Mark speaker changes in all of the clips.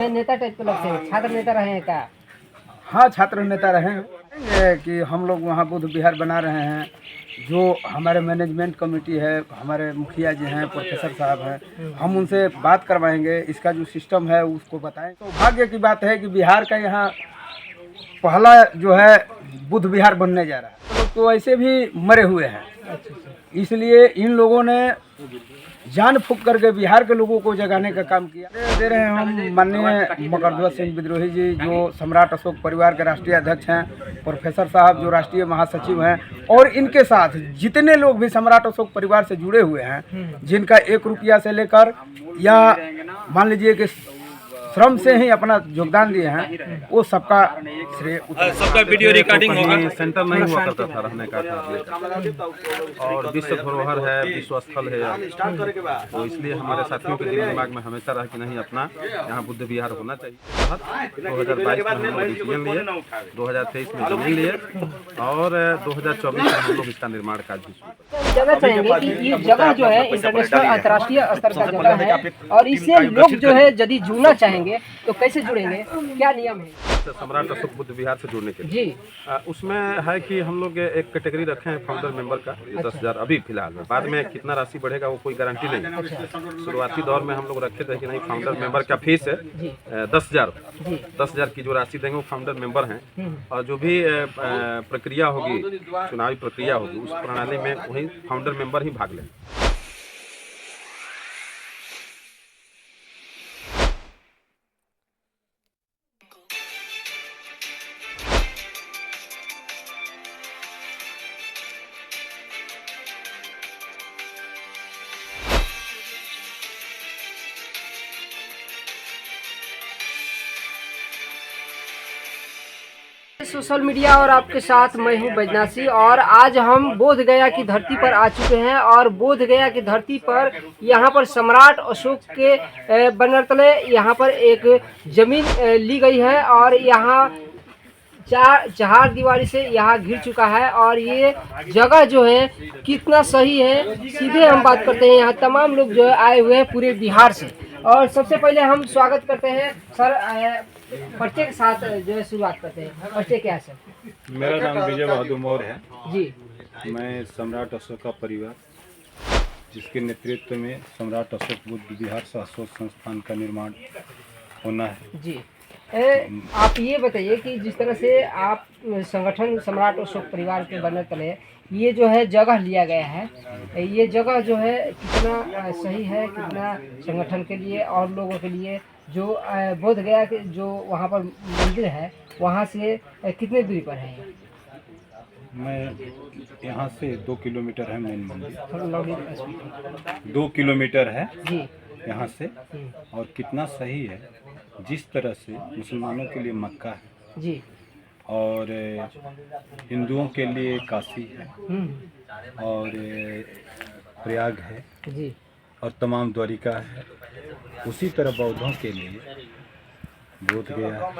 Speaker 1: नेता टाइप के लगते हैं, छात्र नेता रहे हैं क्या?
Speaker 2: हाँ, छात्र नेता रहे हैं कि हम लोग वहाँ बुद्ध विहार बना रहे हैं। जो हमारे मैनेजमेंट कमेटी है, हमारे मुखिया जी हैं, प्रोफेसर साहब हैं, हम उनसे बात करवाएंगे, इसका जो सिस्टम है उसको बताएं। तो भाग्य की बात है कि बिहार का यहाँ पहला जो है बुद्ध विहार बनने जा रहा है। तो ऐसे भी मरे हुए हैं, इसलिए इन लोगों ने जान फूंक करके बिहार के लोगों को जगाने का काम किया। दे रहे हैं हम माननीय मकरध्वज सिंह विद्रोही जी, जो सम्राट अशोक परिवार के राष्ट्रीय अध्यक्ष हैं, प्रोफेसर साहब जो राष्ट्रीय महासचिव हैं, और इनके साथ जितने लोग भी सम्राट अशोक परिवार से जुड़े हुए हैं, जिनका 1 रुपया से लेकर या मान लीजिए कि श्रम से ही अपना योगदान दिए हैं, वो सबका श्रेय
Speaker 3: सबका वीडियो रिकॉर्डिंग होगा।
Speaker 4: सेंटर नहीं हुआ करता था रहने का था, और विश्व धरोहर है, विश्व स्थल है, तो इसलिए हमारे साथियों के दिमाग में हमेशा रहा कि नहीं अपना यहाँ बुद्ध विहार होना चाहिए। 2022 में हम लोग डिसीजन लिए, 2023 में जमीन लिए और 2024 में हम लोग इसका निर्माण कार्य भी शुरू
Speaker 1: जगह चाहेंगे कि ये जगह जो है इंटरनेशनल अंतर्राष्ट्रीय स्तर का जगह है, और इससे लोग जो है यदि जुड़ना चाहेंगे तो कैसे जुड़ेंगे, क्या नियम है?
Speaker 4: सम्राट अशोक बुद्ध विहार से जुड़ने के लिए
Speaker 1: जी
Speaker 4: उसमें है कि हम लोग एक कैटेगरी रखे हैं फाउंडर मेंबर का, 10,000 अभी फिलहाल में, बाद में कितना राशि बढ़ेगा वो कोई गारंटी नहीं है। शुरुआती दौर में हम लोग रखे थे कि नहीं फाउंडर मेंबर का फीस है 10,000 की जो राशि देंगे वो फाउंडर मेंबर हैं, और जो भी प्रक्रिया होगी, चुनावी प्रक्रिया होगी, उस प्रणाली में वही फाउंडर मेंबर ही भाग लें।
Speaker 1: सोशल मीडिया और आपके साथ मैं हूं बैजनासी, और आज हम बोध गया की धरती पर आ चुके हैं। और बोध गया की धरती पर यहाँ पर सम्राट अशोक के बनरतले यहाँ पर एक जमीन ली गई है, और यहाँ चार दीवारी से यहाँ घिर चुका है। और ये जगह जो है कितना सही है, सीधे हम बात करते हैं। यहाँ तमाम लोग जो है आए हुए हैं पूरे बिहार से। और सबसे पहले हम स्वागत करते हैं सर, परिचय के साथ जो है शुरुआत करते हैं। परिचय क्या है सर?
Speaker 5: मेरा नाम विजय बहादुर मौर्य है
Speaker 1: जी।
Speaker 5: मैं सम्राट अशोक का परिवार, जिसके नेतृत्व में सम्राट अशोक बुद्ध विहार शाश्वत संस्थान का निर्माण होना है।
Speaker 1: जी आप ये बताइए कि जिस तरह से आप संगठन सम्राट अशोक परिवार के बनने तले ये जो है जगह लिया गया है, ये जगह जो है कितना सही है, कितना संगठन के लिए और लोगों के लिए, जो बोध गया के जो वहाँ पर मंदिर है वहाँ से कितने दूरी पर है?
Speaker 5: मैं यहाँ से 2 किलोमीटर है मेन मंदिर, 2 किलोमीटर है
Speaker 1: जी
Speaker 5: यहाँ से। और कितना सही है, जिस तरह से मुसलमानों के लिए मक्का है
Speaker 1: जी,
Speaker 5: और हिंदुओं के लिए काशी है और प्रयाग है
Speaker 1: जी,
Speaker 5: और तमाम द्वारिका है, उसी तरह बौद्धों के लिए बोध गया,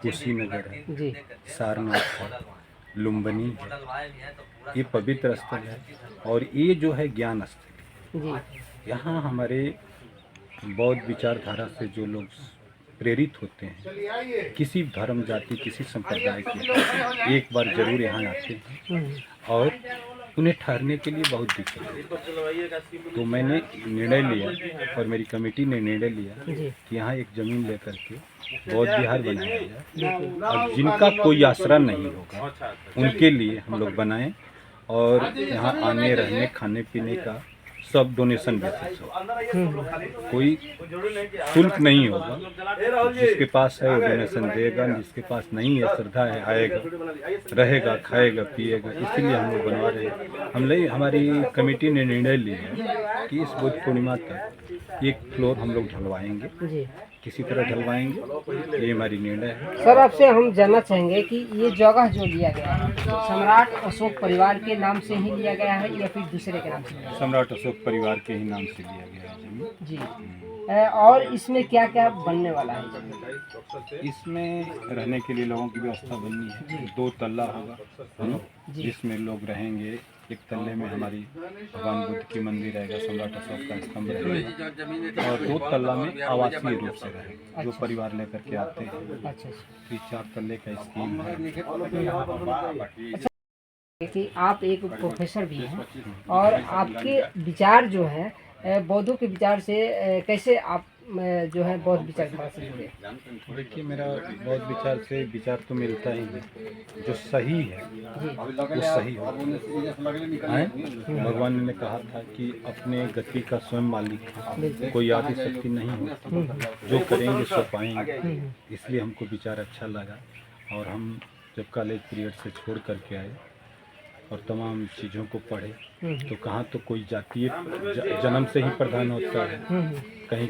Speaker 5: कुशीनगर है
Speaker 1: जी,
Speaker 5: सारनाथ है, लुम्बिनी है, ये पवित्र स्थल है। और ये जो है ज्ञान स्थल
Speaker 1: जी,
Speaker 5: यहाँ हमारे बौद्ध विचारधारा से जो लोग प्रेरित होते हैं, किसी धर्म जाति किसी संप्रदाय के, एक बार जरूर यहाँ आते हैं और उन्हें ठहरने के लिए बहुत दिक्कत है। तो मैंने निर्णय लिया और मेरी कमेटी ने निर्णय लिया कि यहाँ एक ज़मीन लेकर के बौद्ध विहार बनाया जाए, और जिनका कोई आश्रय नहीं होगा उनके लिए हम लोग बनाएं, और यहाँ आने रहने खाने पीने का सब डोनेशन बेसिस हो, कोई शुल्क नहीं होगा। जिसके पास है वो डोनेशन देगा, जिसके पास नहीं है, श्रद्धा है, आएगा, रहेगा, खाएगा, पिएगा। इसीलिए हम लोग बनवा रहे हैं। हमारी कमेटी ने निर्णय लिया कि इस बुद्ध पूर्णिमा तक 1 फ्लोर हम लोग ढलवाएंगे, किसी तरह ढलवाएंगे, ये हमारी निर्णय है।
Speaker 1: सर आपसे हम जानना चाहेंगे कि ये जगह जो लिया गया है सम्राट अशोक परिवार के नाम से ही लिया गया है या फिर दूसरे के नाम से लिया गया है?
Speaker 5: सम्राट अशोक परिवार के ही नाम से लिया गया है जमीन
Speaker 1: जी। और इसमें क्या क्या बनने वाला है जमीन?
Speaker 5: इसमें रहने के लिए लोगों की व्यवस्था बननी है, 2 तल्ला होगा जिसमें लोग रहेंगे, एक तल्ले में हमारी भगवान बुद्ध की मंदिर रहेगा, सम्राट अशोक का स्तंभ रहेगा, और 2 तल्ला में आवासीय रूप से रहेगा, जो परिवार लेकर के आते हैं।
Speaker 1: अच्छा
Speaker 5: तो 4 तल्ले का स्कीम है।
Speaker 1: कि आप एक प्रोफेसर भी हैं और आपके विचार जो है बौद्धों के विचार से कैसे आप जो है बौद्ध विचारधारा से जुड़े?
Speaker 5: देखिए, मेरा बौद्ध विचार से विचार तो मिलता ही है, जो सही है वो सही हो। भगवान ने कहा था कि अपने गति का स्वयं मालिक है, कोई आदि शक्ति नहीं होती, जो करेंगे सो पाएंगे। इसलिए हमको विचार अच्छा लगा, और हम जब कॉलेज पीरियड से छोड़ करके आए और तमाम चीज़ों को पढ़े, तो कहाँ तो कोई जातीय जन्म से ही प्रधान होता है, कहीं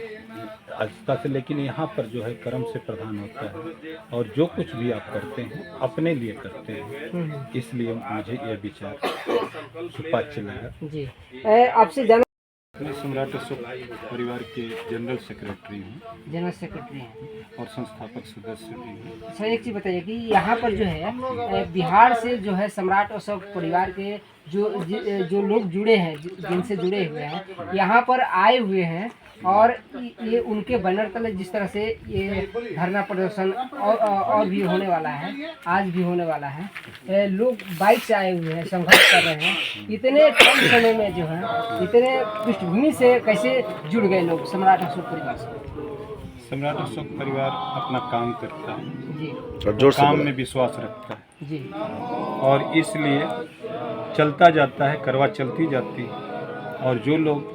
Speaker 5: आस्था से, लेकिन यहाँ पर जो है कर्म से प्रधान होता है, और जो कुछ भी आप करते हैं अपने लिए करते हैं। इसलिए मुझे यह विचार सुपाच्य लगा।
Speaker 1: जी, आपसे जाना,
Speaker 5: मैं सम्राट अशोक परिवार के जनरल सेक्रेटरी हूँ
Speaker 1: जनरल सेक्रेटरी हैं
Speaker 5: और संस्थापक सदस्य भी हूँ।
Speaker 1: अच्छा, एक चीज़ बताइए कि यहाँ पर जो है बिहार से जो है सम्राट अशोक परिवार के जो लोग जुड़े हैं, जिनसे जुड़े हुए हैं, यहाँ पर आए हुए हैं, और ये उनके बैनर तले जिस तरह से ये धरना प्रदर्शन और भी होने वाला है, आज भी होने वाला है, लोग बाइक से आए हुए हैं, संघर्ष कर रहे हैं, इतने कम समय में जो है इतने पृष्ठभूमि से कैसे जुड़ गए लोग सम्राट अशोक परिवार से?
Speaker 5: सम्राट अशोक परिवार अपना काम करता है
Speaker 1: जी,
Speaker 5: काम में विश्वास रखता है,
Speaker 1: जी,
Speaker 5: और इसलिए चलता जाता है, करवा चलती जाती है। और जो लोग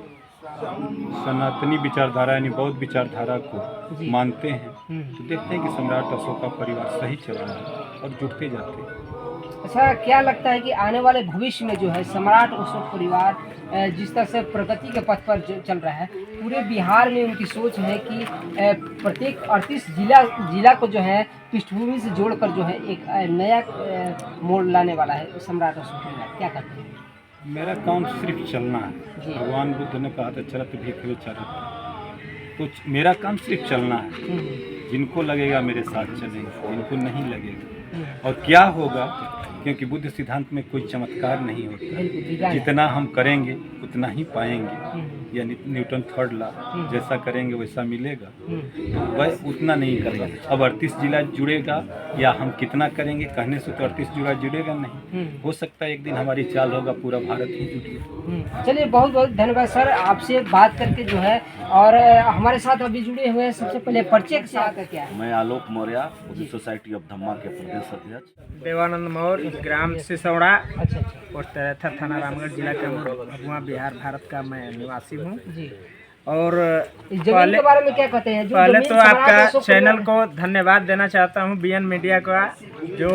Speaker 5: सनातनी विचारधारा यानी बौद्ध विचारधारा को मानते हैं, तो देखते हैं कि सम्राट अशोक का परिवार सही चल रहा है और जुड़ते जाते हैं।
Speaker 1: अच्छा, क्या लगता है कि आने वाले भविष्य में जो है सम्राट अशोक परिवार जिस तरह से प्रगति के पथ पर चल रहा है, पूरे बिहार में उनकी सोच है कि प्रत्येक 38 जिला को जो है पृष्ठभूमि से जोड़कर जो है एक नया मोड़ लाने वाला है सम्राट अशोक परिवार, क्या कहते हैं?
Speaker 5: मेरा काम सिर्फ चलना है। भगवान बुद्ध ने कहा था चरत भिक्षवे चरत, तो मेरा काम सिर्फ चलना है। जिनको लगेगा मेरे साथ चलेंगे, जिनको नहीं लगेगा। और क्या होगा, क्योंकि बुद्ध सिद्धांत में कोई चमत्कार नहीं होता, जितना हम करेंगे उतना ही पाएंगे, यानी न्यूटन थर्ड लॉ, जैसा करेंगे वैसा मिलेगा। तो वह उतना नहीं करना। अब 38 जिला जुड़ेगा या हम कितना करेंगे कहने से तो 38 जिला जुड़ेगा नहीं, हो सकता है एक दिन हमारी चाल होगा पूरा भारत ही जुड़ेगा।
Speaker 1: चलिए, बहुत बहुत धन्यवाद सर, आपसे बात करके जो है। और हमारे साथ अभी जुड़े हुए हैं, सबसे पहले परिचय से आकर क्या है?
Speaker 6: मैं आलोक मौर्य, बुद्धिस्ट सोसाइटी ऑफ धम्मा के प्रदेश अध्यक्ष।
Speaker 7: देवानंद मौर्य, ग्राम सिसौड़ा,
Speaker 1: अच्छा,
Speaker 7: पोस्ट रैथा, थाना रामगढ़, जिला भभुआ, बिहार, भारत का मैं निवासी हूँ।
Speaker 1: जी।
Speaker 7: और
Speaker 1: इस जमीन के बारे में क्या कहते हैं?
Speaker 7: पहले तो आपका चैनल को धन्यवाद देना चाहता हूँ, बीएन मीडिया का, जो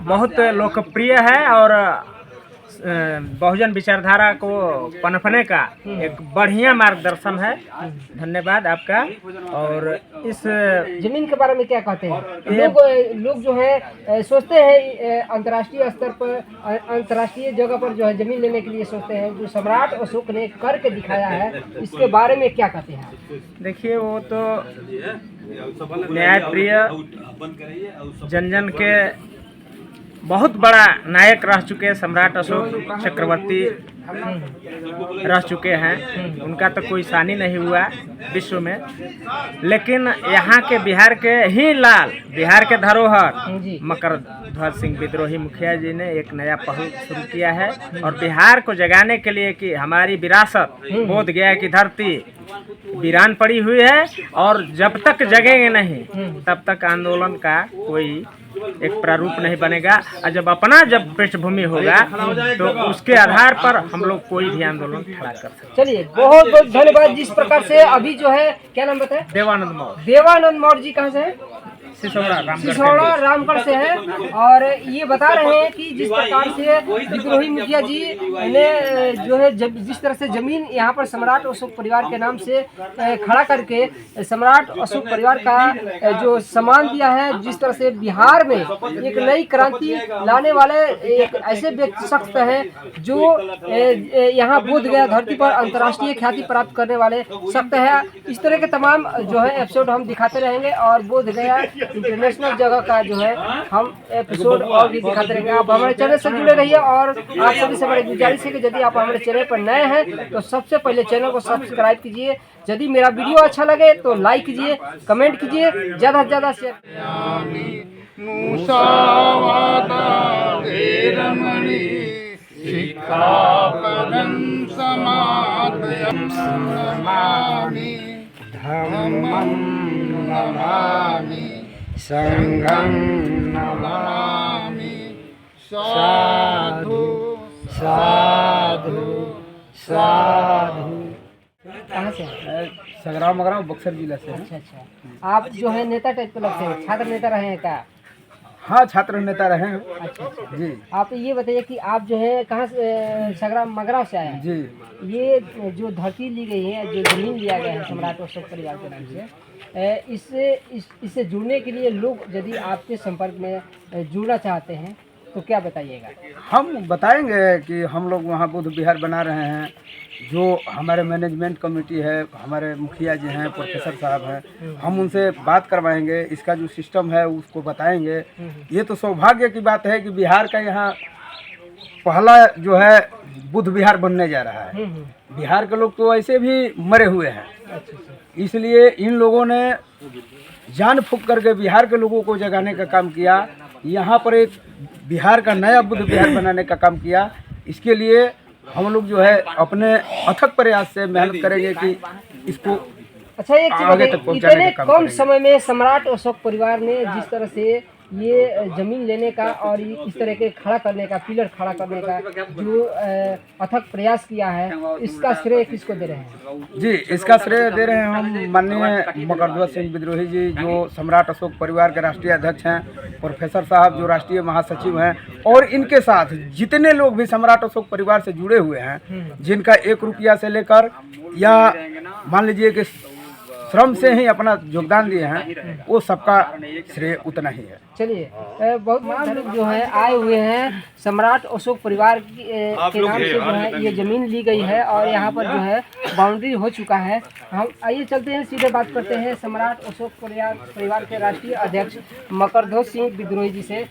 Speaker 7: बहुत लोकप्रिय है और बहुजन विचारधारा को पनपने का एक बढ़िया मार्गदर्शन है। धन्यवाद आपका। और इस
Speaker 1: जमीन के बारे में क्या कहते हैं? लोग जो है सोचते हैं अंतर्राष्ट्रीय स्तर पर, अंतर्राष्ट्रीय जगह पर जो है जमीन लेने के लिए सोचते हैं। जो सम्राट अशोक ने करके दिखाया है, इसके बारे में क्या कहते हैं?
Speaker 7: देखिए, वो तो न्यायप्रिय, जन जन के बहुत बड़ा नायक रह चुके सम्राट अशोक चक्रवर्ती रह चुके हैं। उनका तो कोई सानी नहीं हुआ विश्व में, लेकिन यहाँ के बिहार के ही लाल, बिहार के धरोहर मकर ध्वज सिंह विद्रोही मुखिया जी ने एक नया पहल शुरू किया है, और बिहार को जगाने के लिए कि हमारी विरासत बोध गया की धरती वीरान पड़ी हुई है, और जब तक जगेंगे नहीं तब तक आंदोलन का कोई एक प्रारूप नहीं बनेगा। और जब पृष्ठभूमि होगा तो उसके आधार पर हम लोग कोई भी आंदोलन खड़ा कर सकते।
Speaker 1: चलिए, बहुत बहुत धन्यवाद। जिस प्रकार से अभी जो है, क्या नाम बताए?
Speaker 7: देवानंद मौर्य।
Speaker 1: देवानंद मौर्य जी कहाँ से है?
Speaker 7: सिसौड़ा
Speaker 1: रामगढ़ से है। और ये बता रहे हैं कि जिस प्रकार से विद्रोही मुखिया जी ने जो है जिस तरह से जमीन यहाँ पर सम्राट अशोक परिवार के नाम से खड़ा करके सम्राट अशोक परिवार का जो सम्मान दिया है, जिस तरह से बिहार में एक नई क्रांति लाने वाले एक ऐसे व्यक्ति शख्स हैं जो यहाँ बोध गया धरती पर अंतर्राष्ट्रीय ख्याति प्राप्त करने वाले शख्स है। इस तरह के तमाम जो है एपिसोड हम दिखाते रहेंगे, और बोध गया इंटरनेशनल जगह का जो है हम एपिसोड और भी दिखाते रहेंगे। आप हमारे चैनल से जुड़े रहिए और आप सभी से बड़ी गुजारिश है कि यदि आप हमारे चैनल पर नए हैं तो सबसे पहले चैनल को सब्सक्राइब कीजिए। यदि मेरा वीडियो अच्छा लगे तो लाइक कीजिए, कमेंट कीजिए, ज़्यादा से ज़्यादा शेयर।
Speaker 2: शिक्षापदं समादयं नमामि धम्मं नमामि संघं नमामि साधु साधु साधु।
Speaker 1: कहाँ से हैं?
Speaker 2: संग्राम मगराम बक्सर जिला से हैं।
Speaker 1: अच्छा अच्छा, आप जो है नेता टाइप के लगते हैं, छात्र नेता रहे हैं क्या?
Speaker 2: हाँ, छात्र नेता रहे हैं।
Speaker 1: अच्छा अच्छा
Speaker 2: जी
Speaker 1: आप ये बताइए कि आप जो है कहाँ से, संग्राम मगरा से आए हैं?
Speaker 2: जी।
Speaker 1: ये जो धरती ली गई है, जो जमीन लिया गया है सम्राट अशोक परिवार के नाम से, इससे जुड़ने के लिए लोग यदि आपके संपर्क में जुड़ना चाहते हैं तो क्या बताइएगा?
Speaker 2: हम बताएंगे कि हम लोग वहाँ बुद्ध विहार बना रहे हैं। जो हमारे मैनेजमेंट कमेटी है, हमारे मुखिया जी हैं, प्रोफेसर साहब हैं, हम उनसे बात करवाएंगे। इसका जो सिस्टम है उसको बताएंगे। ये तो सौभाग्य की बात है कि बिहार का यहाँ पहला जो है बुद्ध विहार बनने जा रहा है। बिहार के लोग तो ऐसे भी मरे हुए हैं, इसलिए इन लोगों ने जान फूंक करके बिहार के लोगों को जगाने का काम किया। यहाँ पर एक बिहार का नया बुद्ध विहार बनाने का काम किया। इसके लिए हम लोग जो है अपने अथक प्रयास से मेहनत करेंगे कि इसको
Speaker 1: अच्छा एक चीज
Speaker 2: आगे तक
Speaker 1: बताइए,
Speaker 2: पहुंचाने
Speaker 1: इतने
Speaker 2: का काम
Speaker 1: कम
Speaker 2: करेंगे।
Speaker 1: समय में सम्राट अशोक परिवार ने जिस तरह से ये जमीन लेने का और इस तरह के खड़ा करने का, पिलर खड़ा करने का जो अथक प्रयास किया है, इसका श्रेय किसको दे रहे हैं?
Speaker 2: जी, इसका श्रेय दे रहे हैं हम माननीय मकरध्वज सिंह विद्रोही जी, जो सम्राट अशोक परिवार के राष्ट्रीय अध्यक्ष हैं, प्रोफेसर साहब जो राष्ट्रीय महासचिव हैं, और इनके साथ जितने लोग भी सम्राट अशोक परिवार से जुड़े हुए हैं, जिनका 1 रुपया से लेकर या मान लीजिए कि श्रम से ही अपना योगदान दिए हैं, वो सबका श्रेय उतना ही है।
Speaker 1: चलिए, बहुत लोग जो है आए हुए हैं। सम्राट अशोक परिवार के नाम से जो है ये जमीन ली गई है और यहाँ पर जो है बाउंड्री हो चुका है। हम आइए चलते हैं, सीधे बात करते हैं सम्राट अशोक परिवार के राष्ट्रीय अध्यक्ष मकरध्वज सिंह विद्रोही जी से।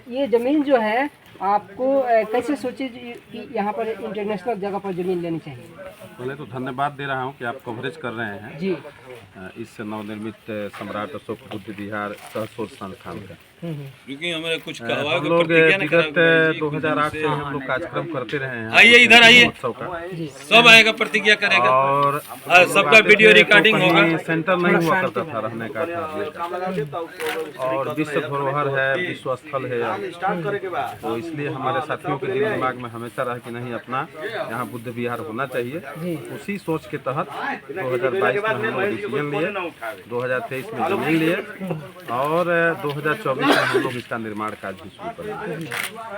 Speaker 1: ये ज़मीन जो है आपको कैसे सोचे कि यहाँ पर इंटरनेशनल जगह पर ज़मीन लेनी चाहिए?
Speaker 4: पहले तो धन्यवाद दे रहा हूँ कि आप कवरेज कर रहे हैं
Speaker 1: जी।
Speaker 4: इस नवनिर्मित सम्राट अशोक बुद्ध विहार सहशोध संस्थान का।
Speaker 3: क्योंकि हमें कुछ
Speaker 4: हम लोग विगत 2008 से हम लोग कार्यक्रम करते रहे हैं।
Speaker 3: आइए इधर आइए,
Speaker 4: उत्सव का
Speaker 3: सब आएगा, प्रतिज्ञा करेगा
Speaker 4: और
Speaker 3: सबका वीडियो रिकॉर्डिंग होगा।
Speaker 4: सेंटर नहीं हुआ करता था रहने का, ठहरने का, और विश्व धरोहर है, विश्व स्थल है, तो इसलिए हमारे साथियों के दिल दिमाग में हमेशा रहा कि नहीं, अपना यहाँ बुद्ध विहार होना चाहिए। उसी सोच के तहत 2022 में हम लोग डिसीजन लिए, 2023 में जमीन लिए और 2024 में हम लोग इसका निर्माण कार्य भी शुरू करेंगे।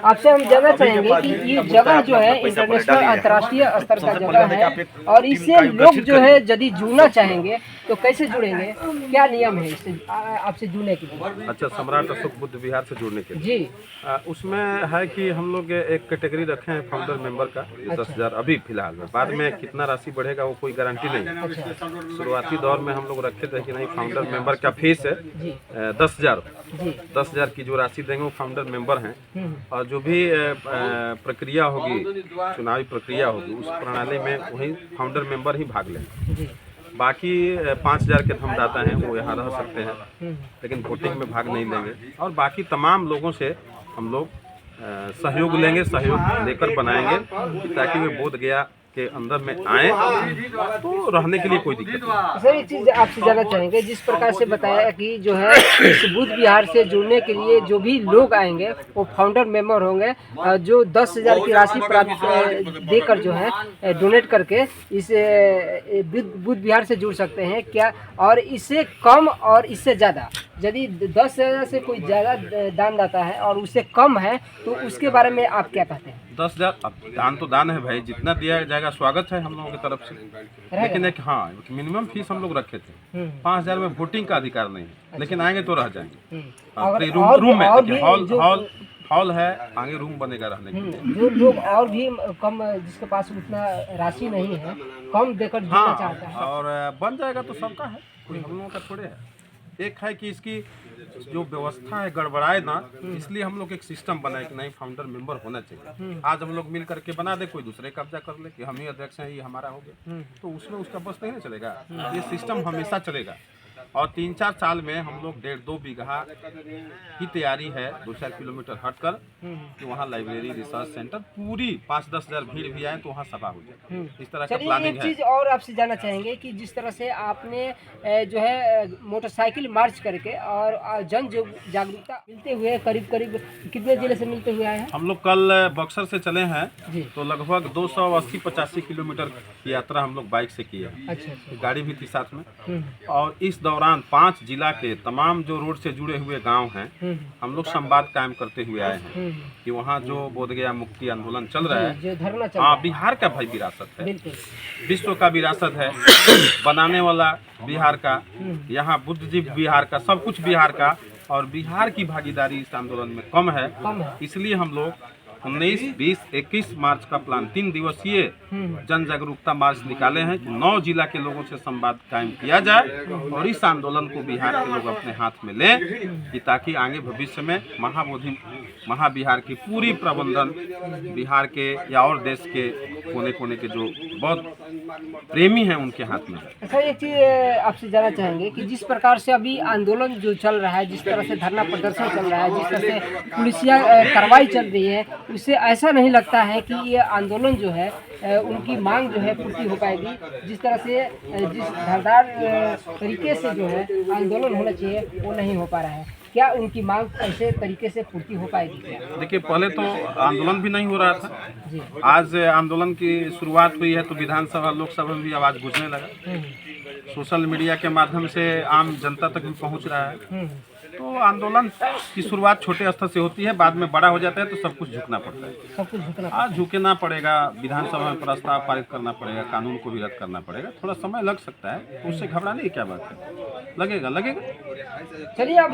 Speaker 1: आपसे हम जानना चाहेंगे कि ये जगह जो है इंटरनेशनल अंतर्राष्ट्रीय स्तर का जगह है और इससे लोग जो है यदि जुड़ना चाहेंगे तो कैसे जुड़ेंगे? क्या नियम है इससे आपसे जुड़ने के लिए?
Speaker 4: अच्छा, सम्राट अशोक बुद्ध विहार से जुड़ने के लिए
Speaker 1: जी,
Speaker 4: उसमें है कि हम लोग एक कैटेगरी रखे हैं फाउंडर मेंबर का, 10,000 अभी फिलहाल में। बाद में कितना राशि बढ़ेगा वो कोई गारंटी नहीं है। शुरुआती दौर में हम लोग रखे थे कि नहीं, फाउंडर मेंबर का फीस है 10,000। 10,000 की जो राशि देंगे वो फाउंडर मेंबर हैं, और जो भी प्रक्रिया होगी, चुनावी प्रक्रिया होगी, उस प्रणाली में वही फाउंडर मेंबर ही भाग लेंगे। बाकी 5,000 के धमदाता हैं वो यहाँ रह सकते हैं, लेकिन वोटिंग में भाग नहीं लेंगे। और बाकी तमाम लोगों से हम लोग सहयोग लेंगे, सहयोग लेकर बनाएंगे ताकि वे बोध गया के अंदर में आए तो रहने के लिए कोई दिक्कत नहीं।
Speaker 1: सर एक चीज़ आपसे जानना चाहेंगे, जिस प्रकार से बताया कि जो है इस बुद्ध विहार से जुड़ने के लिए जो भी लोग आएंगे वो फाउंडर मेंबर होंगे, जो 10,000 की राशि प्राप्त देकर जो है डोनेट करके इस बुद्ध विहार से जुड़ सकते हैं क्या? और इससे कम और इससे ज़्यादा, यदि 10,000 से कोई ज़्यादा दान देता है और उससे कम है तो उसके बारे में आप क्या कहते हैं?
Speaker 4: 10,000 अब दान तो दान है भाई, जितना दिया जाएगा स्वागत है हम लोगों की तरफ से। लेकिन एक मिनिमम फीस हम लोग रखे थे 5,000 में वोटिंग का अधिकार नहीं है, लेकिन आएंगे तो रह जाएंगे। रूम में हॉल है, आगे रूम बनेगा रहने के लिए।
Speaker 1: जो लोग और भी कम, जिसके पास उतना राशि नहीं है, कम देकर जुड़ना चाहता है
Speaker 4: और बन जाएगा तो सबका है, कोई हम लोगों का थोड़े है। एक है कि इसकी जो व्यवस्था है गड़बड़ाए ना, इसलिए हम लोग एक सिस्टम बनाए कि नहीं फाउंडर मेंबर होना चाहिए। आज हम लोग मिल करके बना दे, कोई दूसरे कब्जा कर ले कि हम ही अध्यक्ष हैं, ये हमारा हो गया, तो उसमें उसका बस नहीं ना चलेगा। ये सिस्टम हमेशा चलेगा। और 3-4 साल में हम लोग 1.5-2 बीघा की तैयारी है 2-4 किलोमीटर हटकर कि वहाँ लाइब्रेरी रिसर्च सेंटर पूरी 5-10 हज़ार भीड़ भी आए तो वहाँ सभा हो जाए, इस तरह का
Speaker 1: चलिए
Speaker 4: प्लानिंग
Speaker 1: एक
Speaker 4: है।
Speaker 1: चीज़ और आपसे जानना चाहेंगे कि जिस तरह से आपने जो है मोटरसाइकिल मार्च करके और जन जागरूकता मिलते हुए करीब करीब कितने जिले से मिलते हुए आए हैं?
Speaker 4: हम लोग कल बक्सर से चले हैं
Speaker 1: जी।
Speaker 4: तो लगभग 280-85 किलोमीटर की यात्रा हम लोग बाइक से की है।
Speaker 1: अच्छा।
Speaker 4: गाड़ी भी थी साथ में। और इस दौरान 5 जिला के तमाम जो रोड से जुड़े हुए गांव हैं, हम लोग संवाद कायम करते हुए आए हैं कि वहाँ जो बोधगया मुक्ति आंदोलन चल रहा है,
Speaker 1: जो धरना चल
Speaker 4: हाँ, बिहार का भाई विरासत है,
Speaker 1: बिल्कुल
Speaker 4: विश्व का विरासत है, बनाने वाला बिहार का, यहाँ बुद्धिजीवी बिहार का, सब कुछ बिहार का, और बिहार की भागीदारी इस आंदोलन में कम है। इसलिए हम लोग 19, 20, 21 मार्च का प्लान 3 दिवसीय जन जागरूकता मार्च निकाले हैं कि 9 जिला के लोगों से संवाद कायम किया जाए और इस आंदोलन को बिहार के लोग अपने हाथ में लें कि ताकि आगे भविष्य में महाबिहार की पूरी प्रबंधन बिहार के या और देश के कोने कोने के जो बहुत प्रेमी हैं उनके हाथ में है।
Speaker 1: अच्छा, एक चीज़ आपसे जानना चाहेंगे कि जिस प्रकार से अभी आंदोलन जो चल रहा है, जिस तरह से धरना प्रदर्शन चल रहा है, जिस तरह से पुलिसिया कार्रवाई चल रही है, उससे ऐसा नहीं लगता है कि ये आंदोलन जो है उनकी मांग जो है पूर्ति हो पाएगी? जिस तरह से जिस धारदार तरीके से जो है आंदोलन होना चाहिए वो नहीं हो पा रहा है, क्या उनकी मांग ऐसे तरीके से पूर्ति हो पाएगी क्या?
Speaker 4: देखिए, पहले तो आंदोलन भी नहीं हो रहा था। आज आंदोलन की शुरुआत हुई है तो विधानसभा लोकसभा में भी आवाज़ गूंजने लगा, सोशल मीडिया के माध्यम से आम जनता तक भी पहुंच रहा है। तो आंदोलन की शुरुआत छोटे स्तर से होती है, बाद में बड़ा हो जाता है तो सब कुछ झुकना पड़ता है।
Speaker 1: सब कुछ झुकना
Speaker 4: आज झुकना पड़ेगा, विधानसभा में प्रस्ताव पारित करना पड़ेगा, कानून को भी रद्द करना पड़ेगा, थोड़ा समय लग सकता है, उससे घबराने की क्या बात है, लगेगा।
Speaker 1: चलिए अब